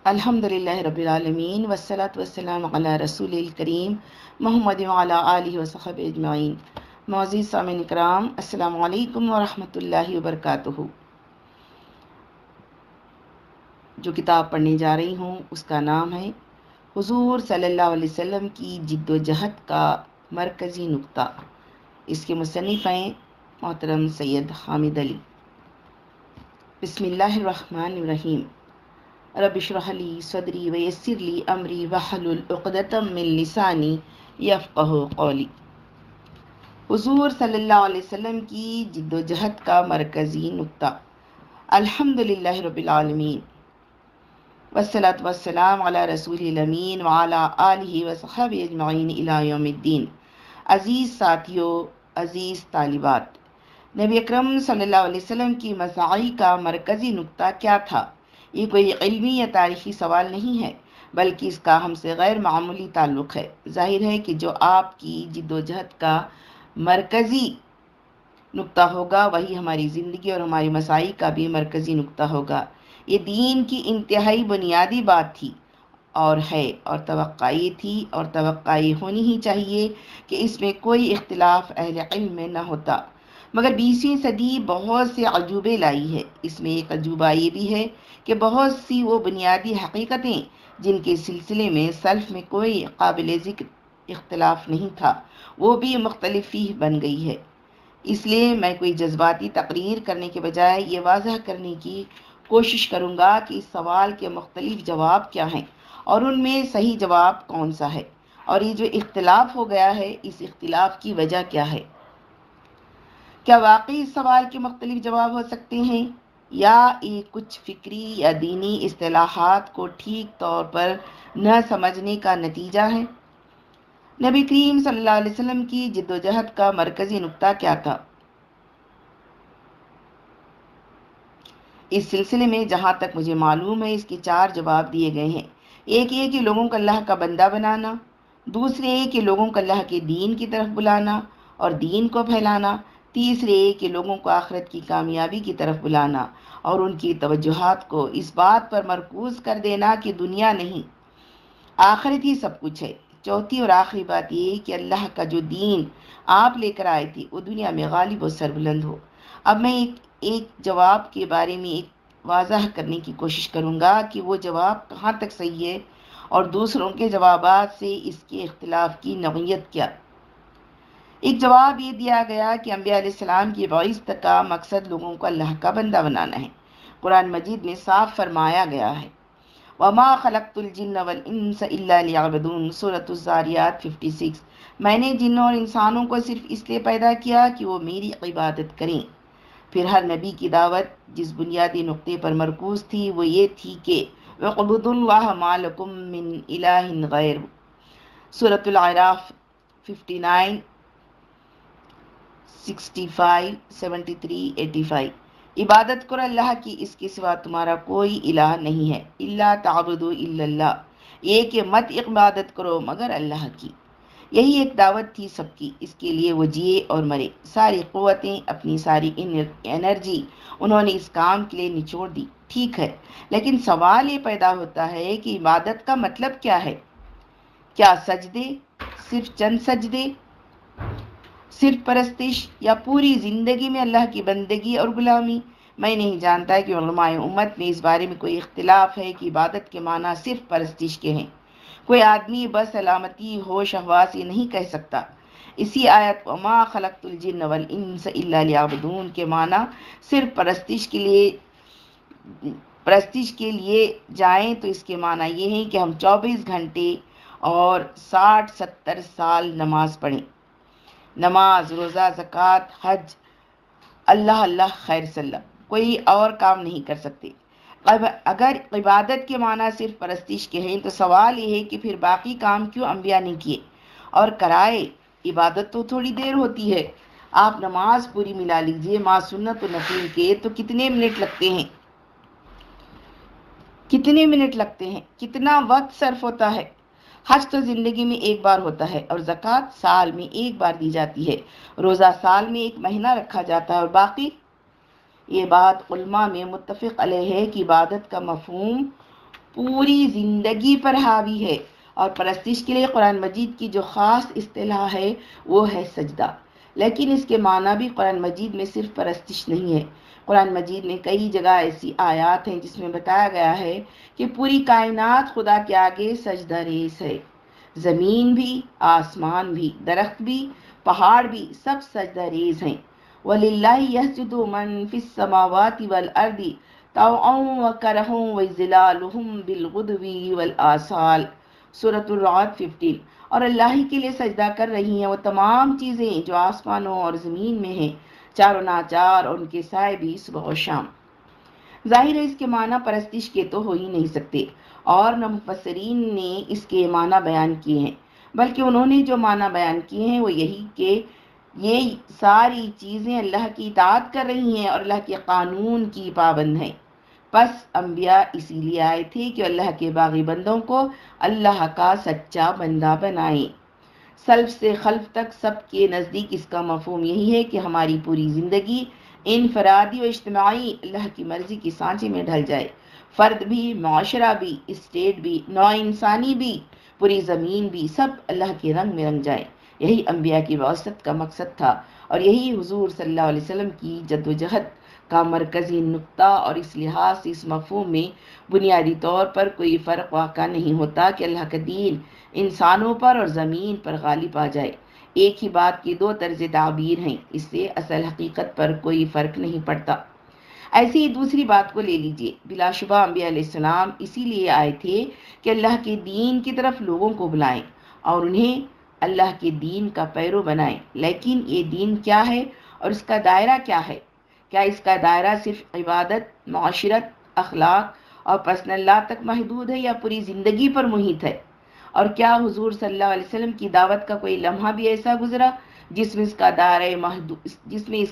الحمدللہ رب العالمین والصلاة والسلام علی رسول الکریم محمد وعلی آلہ وصحبہ اجمعین۔ معزز سامعین کرام، السلام علیکم ورحمۃ اللہ وبرکاتہ۔ جو کتاب پڑھنے جا رہی ہوں اس کا نام ہے حضور صلی اللہ علیہ وسلم کی جد و جہد کا مرکزی نقطہ۔ اس کے مصنف ہیں محترم سید حامد علی۔ بسم اللہ الرحمن الرحیم۔ رب اشرح لی صدری ویسر لی امری واحلل عقدۃ من لسانی یفقہوا قولی۔ حضور صلی اللہ علیہ وسلم کی جد و جہد کا مرکزی نقطہ۔ الحمدللہ رب العالمین والصلاة والسلام علی رسول الامین وعلی آلہ وصحبہ اجمعین الی یوم الدین۔ عزیز ساتھیو، عزیز طالبات، نبی اکرم صلی اللہ علیہ وسلم کی مساعی کا مرکزی نقطہ کیا تھا؟ یہ کوئی علمی یا تاریخی سوال نہیں ہے، بلکہ اس کا ہم سے غیر معمولی تعلق ہے۔ ظاہر ہے کہ جو آپ کی جد و جہد کا مرکزی نقطہ ہوگا وہی ہماری زندگی اور ہماری مساعی کا بھی مرکزی نقطہ ہوگا۔ یہ دین کی انتہائی بنیادی بات تھی اور ہے، اور توقع یہ تھی اور توقع یہ ہونی ہی چاہیے کہ اس میں کوئی اختلاف اہل علم میں نہ ہوتا۔ مگر 20ویں صدی بہت سے عجوبے لائی ہے۔ اس میں ایک عجوبہ یہ بھی ہے کہ بہت سی وہ بنیادی حقیقتیں جن کے سلسلے میں سلف میں کوئی قابل ذکر اختلاف نہیں تھا، وہ بھی مختلف ہی بن گئی ہے۔ اس لیے میں کوئی جذباتی تقریر کرنے کے بجائے یہ واضح کرنے کی کوشش کروں گا کہ اس سوال کے مختلف جواب کیا ہیں اور ان میں صحیح جواب کون سا ہے، اور یہ جو اختلاف ہو گیا ہے اس اختلاف کی وجہ کیا ہے۔ کیا واقعی اس سوال کے مختلف جواب ہو سکتے ہیں، یا یہ کچھ فکری یا دینی اصطلاحات کو ٹھیک طور پر نہ سمجھنے کا نتیجہ ہے؟ نبی کریم صلی اللہ علیہ وسلم کی جد و جہد کا مرکزی نقطہ کیا تھا؟ اس سلسلے میں جہاں تک مجھے معلوم ہے اس کے 4 جواب دیے گئے ہیں۔ ایک یہ کہ لوگوں کو اللہ کا بندہ بنانا، دوسرے یہ کہ لوگوں کو اللہ کے دین کی طرف بلانا اور دین کو پھیلانا، تیسرے یہ کہ لوگوں کو آخرت کی کامیابی کی طرف بلانا اور ان کی توجہات کو اس بات پر مرکوز کر دینا کہ دنیا نہیں، آخرت ہی سب کچھ ہے۔ چوتھی اور آخری بات یہ کہ اللہ کا جو دین آپ لے کر آئے تھے وہ دنیا میں غالب و سربلند ہو۔ اب میں ایک جواب کے بارے میں ایک واضح کرنے کی کوشش کروں گا کہ وہ جواب کہاں تک صحیح ہے اور دوسروں کے جوابات سے اس کے اختلاف کی نوعیت کیا۔ ایک جواب یہ دیا گیا کہ انبیاء علیہ السلام کی بعثت کا مقصد لوگوں کو اللہ کا بندہ بنانا ہے۔ قرآن مجید میں صاف فرمایا گیا ہے، وَمَا خَلَقْتُ الْجِنَّ وَالْإِنسَ إِلَّا لِيَعْبُدُونَ، سورۃ الذاریات 56۔ میں نے جنوں اور انسانوں کو صرف اس لیے پیدا کیا کہ وہ میری عبادت کریں۔ پھر ہر نبی کی دعوت جس بنیادی نقطے پر مرکوز تھی وہ یہ تھی کہ وَاعْبُدُوا اللَّهَ مَا لَكُم مِّن إِلَٰهٍ غَيْرُهُ، سورۃ الاعراف 59، 65، 73، 85۔ عبادت کرو اللہ کی، اس کے سوا تمہارا کوئی الہ نہیں ہے۔ الا تعبدوا الا اللہ، یہ کہ مت عبادت کرو مگر اللہ کی۔ یہی ایک دعوت تھی سب کی، اس کے لیے وہ جیے اور مرے۔ ساری قوتیں، اپنی ساری انرجی انہوں نے اس کام کے لیے نچوڑ دی۔ ٹھیک ہے، لیکن سوال یہ پیدا ہوتا ہے کہ عبادت کا مطلب کیا ہے؟ کیا سجدے، صرف چند سجدے، صرف پرستش، یا پوری زندگی میں اللہ کی بندگی اور غلامی؟ میں نہیں جانتا کہ علماء امت میں اس بارے میں کوئی اختلاف ہے کہ عبادت کے معنی صرف پرستش کے ہیں۔ کوئی آدمی بس علامتی ہوش حواس یہ نہیں کہہ سکتا۔ اسی آیت وَمَا خَلَقْتُ الْجِنَّ وَالْإِنسَ إِلَّا لِيَعْبُدُونَ کے معنی صرف پرستش کے لیے جائیں تو اس کے معنی یہ ہے کہ ہم 24 گھنٹے اور 60-70 سال نماز پڑھیں۔ نماز، روزہ، زکوٰۃ، حج، اللہ اللہ خیر صلی، کوئی اور کام نہیں کر سکتے۔ اگر عبادت کے معنی صرف پرستش کے ہیں تو سوال یہ ہے کہ پھر باقی کام کیوں انبیاء نے کیے اور کرائے؟ عبادت تو تھوڑی دیر ہوتی ہے۔ آپ نماز پوری ملا لیجئے مع سنت و نفل کے تو کتنے منٹ لگتے ہیں، کتنا وقت صرف ہوتا ہے۔ حج تو زندگی میں ایک بار ہوتا ہے اور زکوٰۃ سال میں ایک بار دی جاتی ہے۔ روزہ سال میں 1 مہینہ رکھا جاتا ہے اور باقی۔ یہ بات علماء میں متفق علیہ ہے کہ عبادت کا مفہوم پوری زندگی پر حاوی ہے، اور پرستش کے لیے قرآن مجید کی جو خاص اصطلاح ہے وہ ہے سجدہ۔ لیکن اس کے معنی بھی قرآن مجید میں صرف پرستش نہیں ہے۔ قرآن مجید میں کئی جگہ ایسی آیات ہیں جس میں بتایا گیا ہے کہ پوری کائنات خدا کے آگے سجدہ ریز ہے۔ زمین بھی، آسمان بھی، درخت بھی، پہاڑ بھی، سب سجدہ ریز ہیں۔ وَلِلَّهِ يَسْجُدُ مَن فِي السَّمَاوَاتِ وَالْأَرْضِ طَوْعًا وَكَرْهًا وَظِلَالُهُم بِالْغُدُوِّ وَالْآصَالِ، سورۃ الرعد 15۔ اور اللہ ہی کے لیے سجدہ کر رہی ہیں وہ تمام چیزیں جو آسمانوں اور زمین میں ہیں، چار و ناچار، اور ان کے سائے بھی صبح و شام۔ ظاہر ہے اس کے معنی پرستش کے تو ہو ہی نہیں سکتے، اور نہ مفسرین نے اس کے معنی بیان کیے ہیں، بلکہ انہوں نے جو معنی بیان کیے ہیں وہ یہی کہ یہ ساری چیزیں اللہ کی اطاعت کر رہی ہیں اور اللہ کے قانون کی پابند ہیں۔ پس انبیاء اسی لیے آئے تھے کہ اللہ کے باغی بندوں کو اللہ کا سچا بندہ بنائیں۔ سلف سے خلف تک سب کے نزدیک اس کا مفہوم یہی ہے کہ ہماری پوری زندگی انفرادی و اجتماعی اللہ کی مرضی کی سانچے میں ڈھل جائے۔ فرد بھی، معاشرہ بھی، اسٹیٹ بھی، نوع انسانی بھی، پوری زمین بھی، سب اللہ کے رنگ میں رنگ جائے۔ یہی انبیاء کی بعثت کا مقصد تھا، اور یہی حضور صلی اللہ علیہ وسلم کی جدوجہد کا مرکزی نقطہ، اور اس لحاظ سے اس مفہوم میں بنیادی طور پر کوئی فرق واقع نہیں ہوتا کہ اللہ کا دین انسانوں پر اور زمین پر غالب آ جائے۔ ایک ہی بات کی دو طرز تعبیر ہیں، اس سے اصل حقیقت پر کوئی فرق نہیں پڑتا۔ ایسی ہی دوسری بات کو لے لیجئے، بلا شبہ انبیاء علیہ السلام اسی لیے آئے تھے کہ اللہ کے دین کی طرف لوگوں کو بلائیں اور انہیں اللہ کے دین کا پیرو بنائیں۔ لیکن یہ دین کیا ہے اور اس کا دائرہ کیا ہے؟ کیا اس کا دائرہ صرف عبادت، معاشرت، اخلاق اور پرسنل لا تک محدود ہے، یا پوری زندگی پر محیط ہے؟ اور کیا حضور صلی اللہ علیہ وسلم کی دعوت کا کوئی لمحہ بھی ایسا گزرا جس میں اس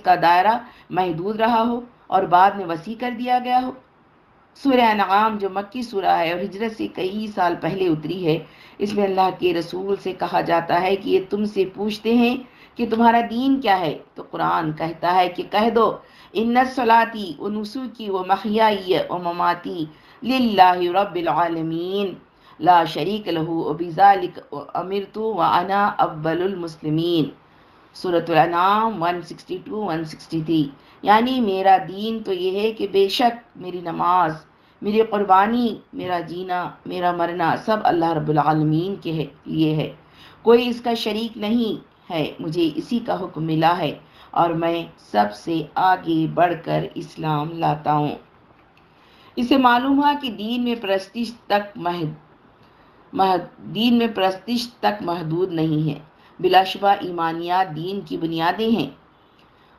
کا دائرہ محدود رہا ہو اور بعد میں وسیع کر دیا گیا ہو؟ سورہ انعام جو مکی سورہ ہے اور ہجرت سے کئی سال پہلے اتری ہے، اس میں اللہ کے رسول سے کہا جاتا ہے کہ یہ تم سے پوچھتے ہیں کہ تمہارا دین کیا ہے، تو قرآن کہتا ہے کہ کہہ دو ان صلاتی و نسکی و محیائی و مماتی للہ رب العالمین لا شریک لہ وبذالک امرت وانا اول المسلمین، سورۃ الانعام 162-163۔ یعنی میرا دین تو یہ ہے کہ بے شک میری نماز، میری قربانی، میرا جینا، میرا مرنا سب اللہ رب العالمین کے لیے ہے، کوئی اس کا شریک نہیں ہے، مجھے اسی کا حکم ملا ہے اور میں سب سے آگے بڑھ کر اسلام لاتا ہوں۔ اسے معلوم ہوا کہ دین میں پرستش تک محدود نہیں ہے۔ بلا شبہ ایمانیات دین کی بنیادیں ہیں،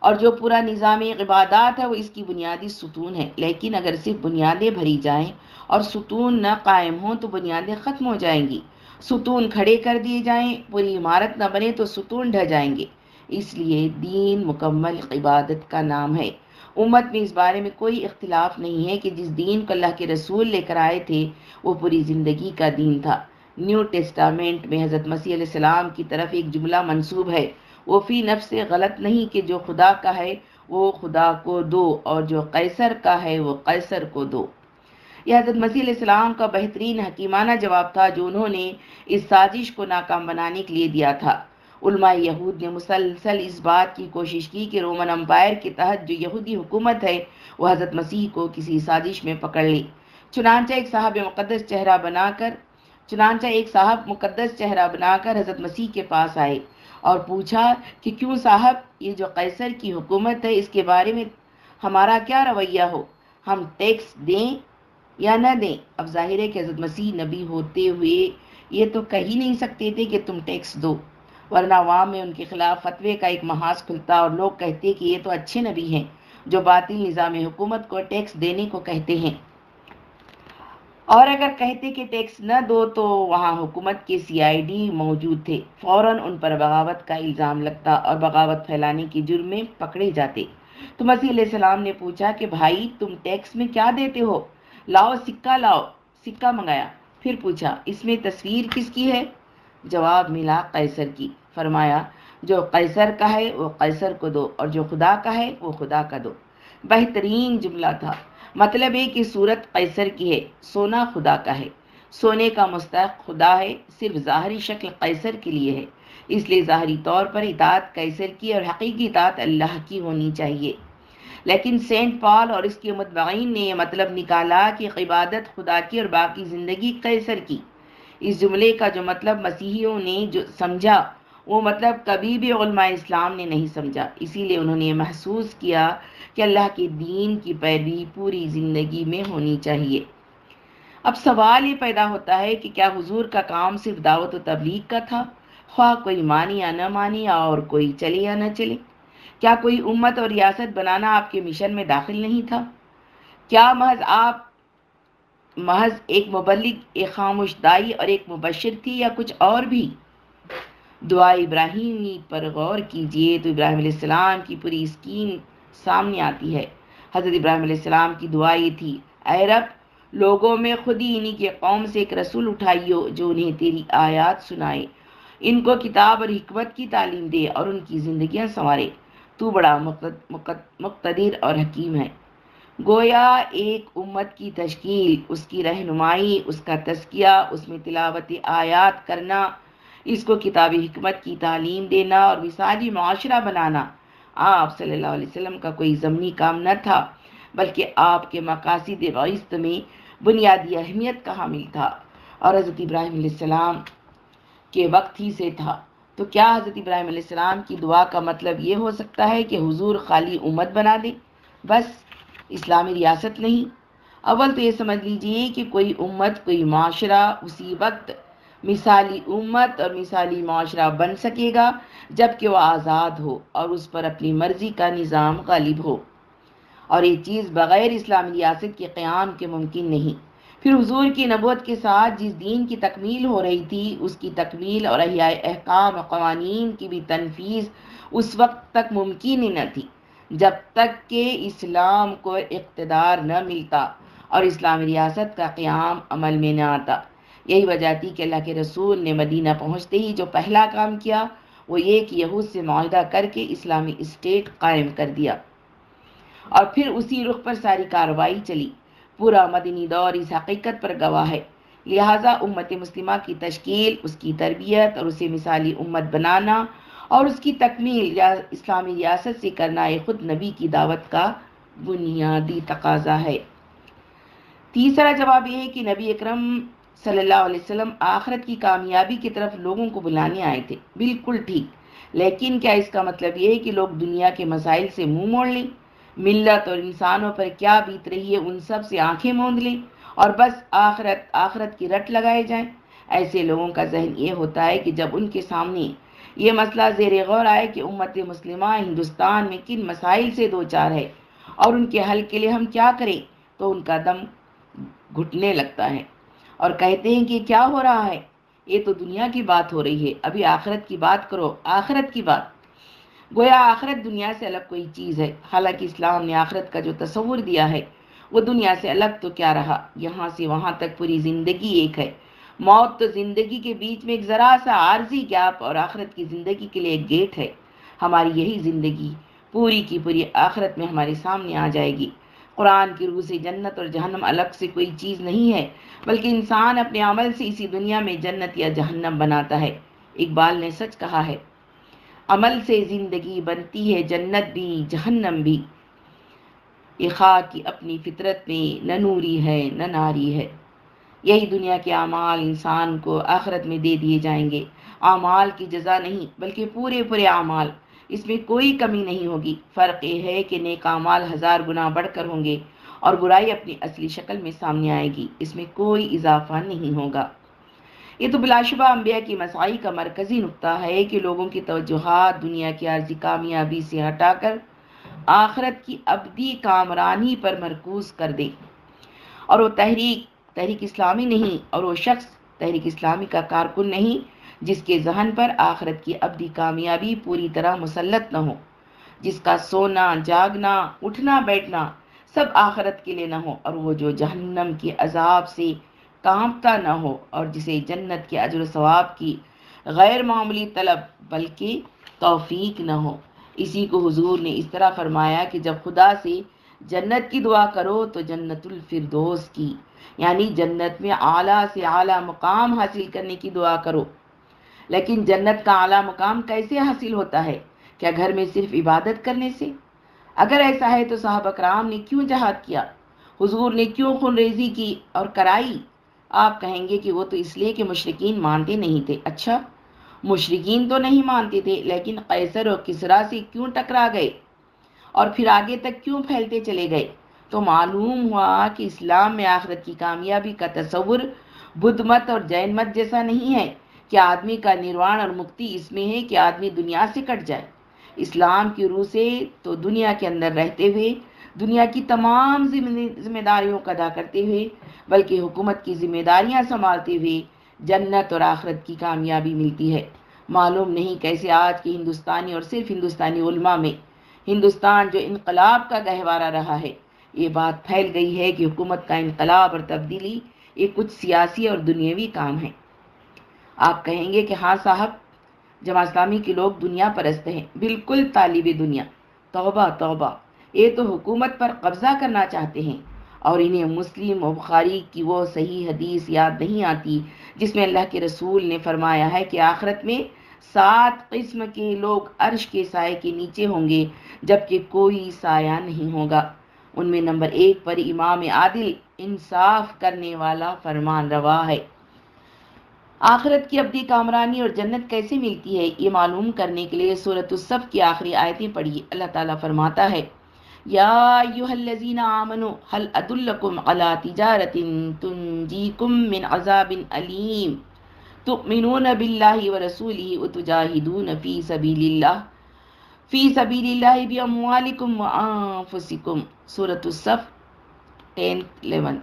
اور جو پورا نظام عبادات ہے وہ اس کی بنیادی ستون ہے۔ لیکن اگر صرف بنیادیں بھری جائیں اور ستون نہ قائم ہوں تو بنیادیں ختم ہو جائیں گی۔ ستون کھڑے کر دیے جائیں، پوری عمارت نہ بنے تو ستون ڈھہ جائیں گے۔ اس لیے دین مکمل عبادت کا نام ہے۔ امت میں اس بارے میں کوئی اختلاف نہیں ہے کہ جس دین کو اللہ کے رسول لے کر آئے تھے وہ پوری زندگی کا دین تھا۔ نیو ٹیسٹامنٹ میں حضرت مسیح علیہ السلام کی طرف ایک جملہ منسوب ہے، وہ فی نفس سے غلط نہیں کہ جو خدا کا ہے وہ خدا کو دو اور جو قیصر کا ہے وہ قیصر کو دو۔ یہ حضرت مسیح علیہ السلام کا بہترین حکیمانہ جواب تھا جو انہوں نے اس سازش کو ناکام بنانے کے لیے دیا تھا۔ علماء یہود نے مسلسل اس بات کی کوشش کی کہ رومن امپائر کے تحت جو یہودی حکومت ہے وہ حضرت مسیح کو کسی سازش میں پکڑ لے۔ چنانچہ ایک صاحب مقدس چہرہ بنا کر حضرت مسیح کے پاس آئے اور پوچھا کہ کیوں صاحب، یہ جو قیصر کی حکومت ہے اس کے بارے میں ہمارا کیا رویہ ہو، ہم ٹیکس دیں یا نہ دیں؟ اب ظاہر ہے کہ حضرت مسیح نبی ہوتے ہوئے یہ تو کہہ ہی نہیں سکتے تھے کہ تم ٹیکس دو، ورنہ عوام میں ان کے خلاف فتوے کا ایک محاذ کھلتا اور لوگ کہتے کہ یہ تو اچھے نبی ہیں جو باطل نظام حکومت کو ٹیکس دینے کو کہتے ہیں، اور اگر کہتے کہ ٹیکس نہ دو تو وہاں حکومت کے CID موجود تھے، فوراً ان پر بغاوت کا الزام لگتا اور بغاوت پھیلانے کے جرم میں پکڑے جاتے۔ تو مسیح علیہ السلام نے پوچھا کہ بھائی تم ٹیکس میں کیا دیتے ہو؟ لاؤ سکہ، لاؤ سکہ منگایا، پھر پوچھا اس میں تصویر کس کی ہے؟ جواب ملا قیصر کی۔ فرمایا جو قیصر کا ہے وہ قیصر کو دو اور جو خدا کا ہے وہ خدا کا دو۔ بہترین جملہ تھا۔ مطلب ہے کہ صورت قیصر کی ہے، سونا خدا کا ہے، سونے کا مستحق خدا ہے، صرف ظاہری شکل قیصر کے لیے ہے، اس لیے ظاہری طور پر اطاعت قیصر کی اور حقیقی اطاعت اللہ کی ہونی چاہیے۔ لیکن سینٹ پال اور اس کے متبعین نے یہ مطلب نکالا کہ عبادت خدا کی اور باقی زندگی قیصر کی۔ اس جملے کا جو مطلب مسیحیوں نے جو سمجھا وہ مطلب کبھی بھی علماء اسلام نے نہیں سمجھا، اسی لیے انہوں نے یہ محسوس کیا کہ اللہ کے دین کی پیروی پوری زندگی میں ہونی چاہیے۔ اب سوال یہ پیدا ہوتا ہے کہ کیا حضور کا کام صرف دعوت و تبلیغ کا تھا، خواہ کوئی مانے یا نہ مانے اور کوئی چلے یا نہ چلے؟ کیا کوئی امت اور ریاست بنانا آپ کے مشن میں داخل نہیں تھا؟ کیا محض ایک مبلغ، ایک خاموش دائی اور ایک مبشر تھی، یا کچھ اور بھی؟ دعا ابراہیمی پر غور کیجئے تو ابراہیم علیہ السلام کی پوری اسکیم سامنے آتی ہے۔ حضرت ابراہیم علیہ السلام کی دعا یہ تھی، اے رب، لوگوں میں خود ہی انہی کے قوم سے ایک رسول اٹھائیو جو انہیں تیری آیات سنائے، ان کو کتاب اور حکمت کی تعلیم دے اور ان کی زندگیاں سنوارے، تو بڑا مقتدر اور حکیم ہے۔ گویا ایک امت کی تشکیل، اس کی رہنمائی، اس کا تزکیہ، اس میں تلاوت آیات کرنا، اس کو کتاب حکمت کی تعلیم دینا اور مثالی معاشرہ بنانا آپ صلی اللہ علیہ وسلم کا کوئی ضمنی کام نہ تھا، بلکہ آپ کے مقاصد بعثت میں بنیادی اہمیت کا حامل تھا، اور حضرت ابراہیم علیہ السلام کے وقت ہی سے تھا۔ تو کیا حضرت ابراہیم علیہ السلام کی دعا کا مطلب یہ ہو سکتا ہے کہ حضور خالی امت بنا دے، بس اسلامی ریاست نہیں؟ اول تو یہ سمجھ لیجئے کہ کوئی امت، کوئی معاشرہ اسی وقت مثالی امت اور مثالی معاشرہ بن سکے گا جب کہ وہ آزاد ہو اور اس پر اپنی مرضی کا نظام غالب ہو، اور یہ چیز بغیر اسلامی ریاست کے قیام کے ممکن نہیں۔ پھر حضور کی نبوت کے ساتھ جس دین کی تکمیل ہو رہی تھی، اس کی تکمیل اور احیاء احکام اور قوانین کی بھی تنفیذ اس وقت تک ممکن ہی نہ تھی جب تک کہ اسلام کو اقتدار نہ ملتا اور اسلامی ریاست کا قیام عمل میں نہ آتا۔ یہی وجہ تھی کہ اللہ کے رسول نے مدینہ پہنچتے ہی جو پہلا کام کیا وہ یہ کہ یہود سے معاہدہ کر کے اسلامی اسٹیٹ قائم کر دیا، اور پھر اسی رخ پر ساری کارروائی چلی۔ پورا مدنی دور اس حقیقت پر گواہ ہے۔ لہٰذا امت مسلمہ کی تشکیل، اس کی تربیت اور اسے مثالی امت بنانا اور اس کی تکمیل یا اسلامی ریاست سے کرنا یہ خود نبی کی دعوت کا بنیادی تقاضا ہے۔ تیسرا جواب یہ ہے کہ نبی اکرم صلی اللہ علیہ وسلم آخرت کی کامیابی کی طرف لوگوں کو بلانے آئے تھے، بالکل ٹھیک، لیکن کیا اس کا مطلب یہ ہے کہ لوگ دنیا کے مسائل سے منہ موڑ لیں، ملت اور انسانوں پر کیا بیت رہی ہے ان سب سے آنکھیں موند لیں اور بس آخرت کی رٹ لگائے جائیں؟ ایسے لوگوں کا ذہن یہ ہوتا ہے کہ جب ان کے سامنے یہ مسئلہ زیر غور آئے کہ امت مسلمہ ہندوستان میں کن مسائل سے دوچار ہے اور ان کے حل کے لیے ہم کیا کریں، تو ان کا دم گھٹنے لگتا ہے اور کہتے ہیں کہ کیا ہو رہا ہے، یہ تو دنیا کی بات ہو رہی ہے، ابھی آخرت کی بات کرو، آخرت کی بات۔ گویا آخرت دنیا سے الگ کوئی چیز ہے، حالانکہ اسلام نے آخرت کا جو تصور دیا ہے وہ دنیا سے الگ تو کیا رہا، یہاں سے وہاں تک پوری زندگی ایک ہے۔ موت تو زندگی کے بیچ میں ایک ذرا سا عارضی گیپ اور آخرت کی زندگی کے لیے ایک گیٹ ہے۔ ہماری یہی زندگی پوری کی پوری آخرت میں ہمارے سامنے آ جائے گی۔ قرآن کی روح سے جنت اور جہنم الگ سے کوئی چیز نہیں ہے، بلکہ انسان اپنے عمل سے اسی دنیا میں جنت یا جہنم بناتا ہے۔ اقبال نے سچ کہا ہے، عمل سے زندگی بنتی ہے جنت بھی جہنم بھی، یہ خاک کی اپنی فطرت میں نہ نوری ہے نہ ناری ہے۔ یہی دنیا کے اعمال انسان کو آخرت میں دے دیے جائیں گے، اعمال کی جزا نہیں بلکہ پورے پورے اعمال، اس میں کوئی کمی نہیں ہوگی۔ فرق یہ ہے کہ نیک اعمال 1000 گنا بڑھ کر ہوں گے اور برائی اپنی اصلی شکل میں سامنے آئے گی، اس میں کوئی اضافہ نہیں ہوگا۔ یہ تو بلا شبہ انبیاء کی مساعی کا مرکزی نقطہ ہے کہ لوگوں کی توجہات دنیا کی عارضی کامیابی سے ہٹا کر آخرت کی ابدی کامرانی پر مرکوز کر دیں، اور وہ تحریک اسلامی نہیں، اور وہ شخص تحریک اسلامی کا کارکن نہیں جس کے ذہن پر آخرت کی ابدی کامیابی پوری طرح مسلط نہ ہو، جس کا سونا جاگنا اٹھنا بیٹھنا سب آخرت کے لیے نہ ہو، اور وہ جو جہنم کے عذاب سے کانپتا نہ ہو، اور جسے جنت کے اجر و ثواب کی غیر معمولی طلب بلکہ توفیق نہ ہو۔ اسی کو حضور نے اس طرح فرمایا کہ جب خدا سے جنت کی دعا کرو تو جنت الفردوس کی، یعنی جنت میں اعلیٰ سے اعلیٰ مقام حاصل کرنے کی دعا کرو۔ لیکن جنت کا اعلیٰ مقام کیسے حاصل ہوتا ہے؟ کیا گھر میں صرف عبادت کرنے سے؟ اگر ایسا ہے تو صحابہ کرام نے کیوں جہاد کیا؟ حضور نے کیوں خون ریزی کی اور کرائی؟ آپ کہیں گے کہ وہ تو اس لیے کہ مشرکین مانتے نہیں تھے۔ اچھا، مشرکین تو نہیں مانتے تھے، لیکن قیصر و کسریٰ سے کیوں ٹکرا گئے اور پھر آگے تک کیوں پھیلتے چلے گئے؟ تو معلوم ہوا کہ اسلام میں آخرت کی کامیابی کا تصور بدھ مت اور جین مت جیسا نہیں ہے کہ آدمی کا نروان اور مکتی اس میں ہے کہ آدمی دنیا سے کٹ جائے۔ اسلام کی روح سے تو دنیا کے اندر رہتے ہوئے دنیا کی تمام ذمہ داریوں کا ادا کرتے ہوئے، بلکہ حکومت کی ذمہ داریاں سنبھالتے ہوئے جنت اور آخرت کی کامیابی ملتی ہے۔ معلوم نہیں کیسے آج کے ہندوستانی اور صرف ہندوستانی علماء میں ہندوستان جو انقلاب کا گہوارہ رہا ہے، یہ بات پھیل گئی ہے کہ حکومت کا انقلاب اور تبدیلی یہ کچھ سیاسی اور دنیاوی کام ہے۔ آپ کہیں گے کہ ہاں صاحب، جماعت اسلامی کے لوگ دنیا پرست ہیں، بالکل طالب دنیا۔ توبہ توبہ، یہ تو حکومت پر قبضہ کرنا چاہتے ہیں، اور انہیں مسلم و بخاری کی وہ صحیح حدیث یاد نہیں آتی جس میں اللہ کے رسول نے فرمایا ہے کہ آخرت میں 7 قسم کے لوگ عرش کے سائے کے نیچے ہوں گے جبکہ کوئی سایہ نہیں ہوگا۔ ان میں نمبر 1 پر امام عادل، انصاف کرنے والا، فرمان روا ہے۔ آخرت کی ابدی کامرانی اور جنت کیسے ملتی ہے، یہ معلوم کرنے کے لیے سورۃ الصف کی آخری آیتیں پڑھیے۔ اللہ تعالیٰ فرماتا ہے، یا ایھا الذین آمنوا هل ادلکم علی تجارۃ تنجیکم من عذاب الیم تؤمنون باللہ ورسولہ وتجاہدون فی سبیل اللہ باموالکم وانفسکم۔ سورۃ الصف 10:11۔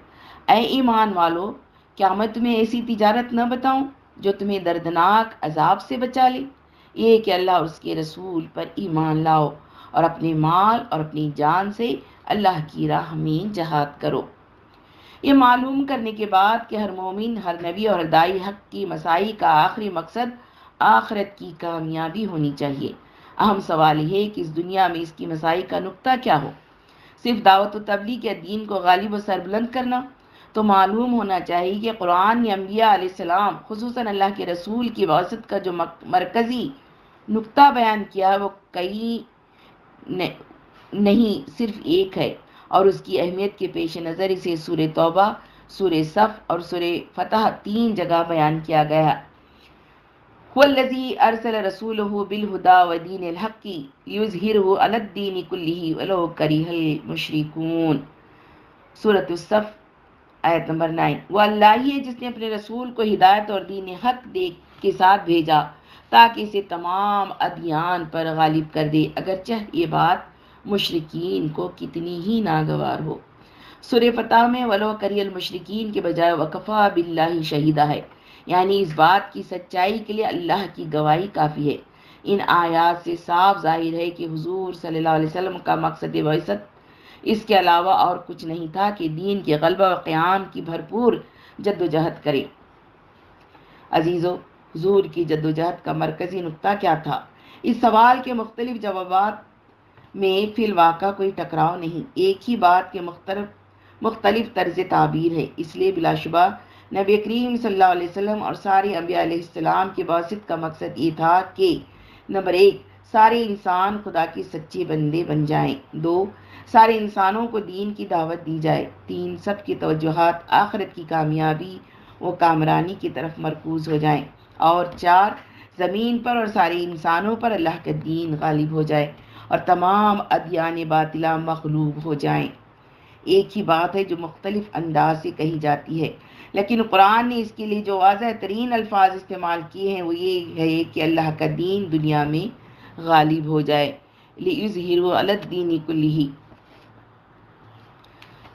اے ایمان والو، کیا میں تمہیں ایسی تجارت نہ بتاؤں جو تمہیں دردناک عذاب سے بچا لے؟ یہ کہ اللہ اور اس کے رسول پر ایمان لاؤ اور اپنے مال اور اپنی جان سے اللہ کی راہ میں جہاد کرو۔ یہ معلوم کرنے کے بعد کہ ہر مومن، ہر نبی اور ہر داعی حق کی مساعی کا آخری مقصد آخرت کی کامیابی ہونی چاہیے، اہم سوال یہ ہے کہ اس دنیا میں اس کی مساعی کا نقطہ کیا ہو؟ صرف دعوت و تبلیغ یا دین کو غالب و سربلند کرنا؟ تو معلوم ہونا چاہیے کہ قرآن نے انبیاء علیہ السلام، خصوصاً اللہ کے رسول کی بعثت کا جو مرکزی نقطہ بیان کیا ہے وہ کئی نہیں، صرف ایک ہے، اور اس کی اہمیت کے پیش نظر اسے سورہ توبہ، سورہ صف اور سورہ فتح 3 جگہ بیان کیا گیا ہے۔ هو الذی ارسل رسولہ بالہدی ودین الحق لیظہرہ علی الدین کلہ ولو کرہ المشرکون۔ سورۃ الصف آیت نمبر 9۔ وہ اللہ ہی ہے جس نے اپنے رسول کو ہدایت اور دین حق کے ساتھ بھیجا تاکہ اسے تمام ادیان پر غالب کر دے، اگرچہ یہ بات مشرکین کو کتنی ہی ناگوار ہو۔ سورہ فتح میں ولو کری المشرکین کے بجائے وکفا باللہ شہیدہ ہے، یعنی اس بات کی سچائی کے لیے اللہ کی گواہی کافی ہے۔ ان آیات سے صاف ظاہر ہے کہ حضور صلی اللہ علیہ وسلم کا مقصد بعثت اس کے علاوہ اور کچھ نہیں تھا کہ دین کے غلبہ و قیام کی بھرپور جد و جہد کرے۔ عزیزو، حضور کی جد و جہد کا مرکزی نقطہ کیا تھا؟ اس سوال کے مختلف جوابات میں فی الواقع کوئی ٹکراؤ نہیں، ایک ہی بات کے مختلف طرز تعبیر ہے۔ اس لیے بلا شبہ نبی کریم صلی اللہ علیہ وسلم اور سارے انبیاء علیہ السلام کی بعثت کا مقصد یہ تھا کہ نمبر 1، سارے انسان خدا کے سچے بندے بن جائیں۔ 2، سارے انسانوں کو دین کی دعوت دی جائے۔ 3، سب کی توجہات آخرت کی کامیابی و کامرانی کی طرف مرکوز ہو جائیں۔ اور 4، زمین پر اور سارے انسانوں پر اللہ کا دین غالب ہو جائے اور تمام ادیان باطلہ مغلوب ہو جائیں۔ ایک ہی بات ہے جو مختلف انداز سے کہی جاتی ہے، لیکن قرآن نے اس کے لیے جو واضح ترین الفاظ استعمال کیے ہیں وہ یہ ہے کہ اللہ کا دین دنیا میں غالب ہو جائے، لِیُظْہِرَهُ عَلَى الدِّینِ کُلِّهِ۔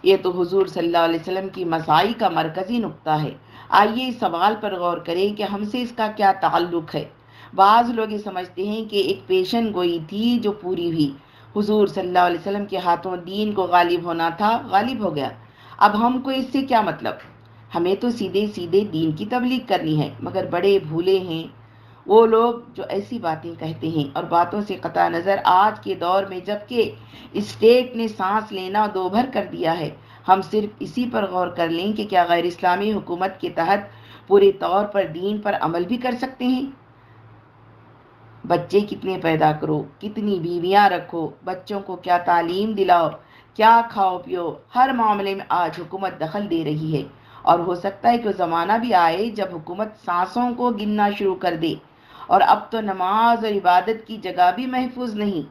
یہ تو حضور صلی اللہ علیہ وسلم کی مساعی کا مرکزی نقطہ ہے۔ آئیے اس سوال پر غور کریں کہ ہم سے اس کا کیا تعلق ہے۔ بعض لوگ یہ سمجھتے ہیں کہ ایک پیشن گوئی تھی جو پوری ہوئی، حضور صلی اللہ علیہ وسلم کے ہاتھوں دین کو غالب ہونا تھا، غالب ہو گیا۔ اب ہم کو اس سے کیا مطلب؟ ہمیں تو سیدھے سیدھے دین کی تبلیغ کرنی ہے، مگر بڑے بھولے ہیں وہ لوگ جو ایسی باتیں کہتے ہیں اور باتوں سے قطع نظر آج کے دور میں جبکہ اسٹیٹ نے سانس لینا دو بھر کر دیا ہے، ہم صرف اسی پر غور کر لیں کہ کیا غیر اسلامی حکومت کے تحت پورے طور پر دین پر عمل بھی کر سکتے ہیں؟ بچے کتنے پیدا کرو، کتنی بیویاں رکھو، بچوں کو کیا تعلیم دلاؤ، کیا کھاؤ پیو، ہر معاملے میں آج حکومت دخل دے رہی ہے، اور ہو سکتا ہے کہ وہ زمانہ بھی آئے جب حکومت سانسوں کو گننا شروع کر دے، اور اب تو نماز اور عبادت کی جگہ بھی محفوظ نہیں۔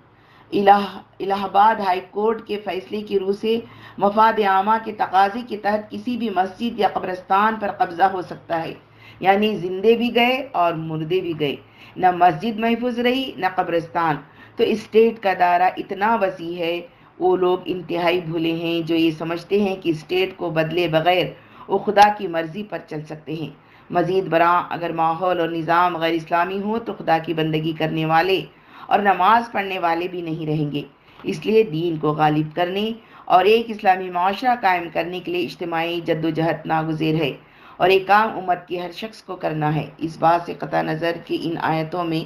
الہ آباد ہائی کورٹ کے فیصلے کی روح سے مفاد عامہ کے تقاضے کے تحت کسی بھی مسجد یا قبرستان پر قبضہ ہو سکتا ہے، یعنی زندے بھی گئے اور مردے بھی گئے، نہ مسجد محفوظ رہی نہ قبرستان۔ تو اسٹیٹ کا دائرہ اتنا وسیع ہے، وہ لوگ انتہائی بھولے ہیں جو یہ سمجھتے ہیں کہ اسٹیٹ کو بدلے بغیر وہ خدا کی مرضی پر چل سکتے ہیں۔ مزید برآں اگر ماحول اور نظام غیر اسلامی ہو تو خدا کی بندگی کرنے والے اور نماز پڑھنے والے بھی نہیں رہیں گے۔ اس لیے دین کو غالب کرنے اور ایک اسلامی معاشرہ قائم کرنے کے لیے اجتماعی جدوجہد ناگزیر ہے، اور یہ کام امت کے ہر شخص کو کرنا ہے۔ اس بات سے قطع نظر کہ ان آیتوں میں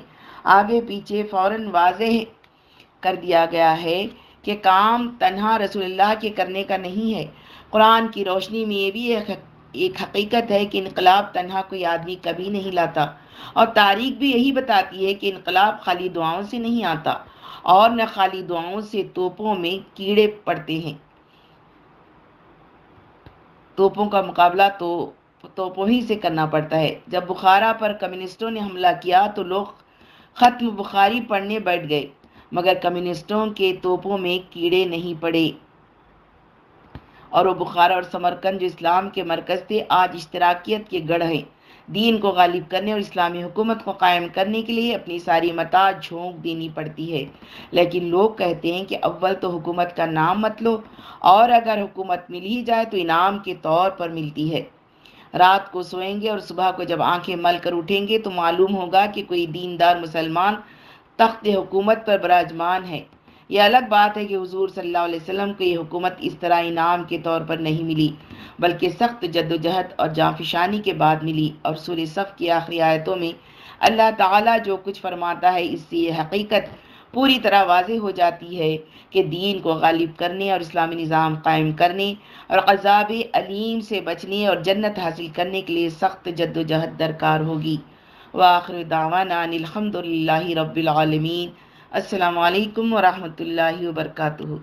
آگے پیچھے فوراً واضح کر دیا گیا ہے کہ کام تنہا رسول اللہ کے کرنے کا نہیں ہے۔ قرآن کی روشنی میں یہ بھی ایک حقیقت ہے کہ انقلاب تنہا کوئی آدمی کبھی نہیں لاتا، اور تاریخ بھی یہی بتاتی ہے کہ انقلاب خالی دعاؤں سے نہیں آتا، اور نہ خالی دعاؤں سے توپوں میں کیڑے پڑتے ہیں۔ توپوں کا مقابلہ تو توپوں ہی سے کرنا پڑتا ہے۔ جب بخارا پر کمیونسٹوں نے حملہ کیا تو لوگ ختم بخاری پڑھنے بیٹھ گئے، مگر کمیونسٹوں کے توپوں میں کیڑے نہیں پڑے، اور وہ بخارا اور سمرقند جو اسلام کے مرکز تھے آج اشتراکیت کے گڑھ ہیں۔ دین کو غالب کرنے اور اسلامی حکومت کو قائم کرنے کے لیے اپنی ساری متاع جھونک دینی پڑتی ہے، لیکن لوگ کہتے ہیں کہ اول تو حکومت کا نام مت لو، اور اگر حکومت مل ہی جائے تو انعام کے طور پر ملتی ہے۔ رات کو سوئیں گے اور صبح کو جب آنکھیں مل کر اٹھیں گے تو معلوم ہوگا کہ کوئی دیندار مسلمان تخت حکومت پر براجمان ہے۔ یہ الگ بات ہے کہ حضور صلی اللہ علیہ وسلم کو یہ حکومت اس طرح انعام کے طور پر نہیں ملی، بلکہ سخت جدوجہد اور جانفشانی کے بعد ملی، اور سورہ صف کی آخری آیتوں میں اللہ تعالیٰ جو کچھ فرماتا ہے اس سے یہ حقیقت پوری طرح واضح ہو جاتی ہے کہ دین کو غالب کرنے اور اسلامی نظام قائم کرنے اور عذاب علیم سے بچنے اور جنت حاصل کرنے کے لیے سخت جدوجہد درکار ہوگی۔ وآخر دعوانا ان الحمد للہ رب العالمین۔ السلام علیکم ورحمۃ اللہ وبرکاتہ۔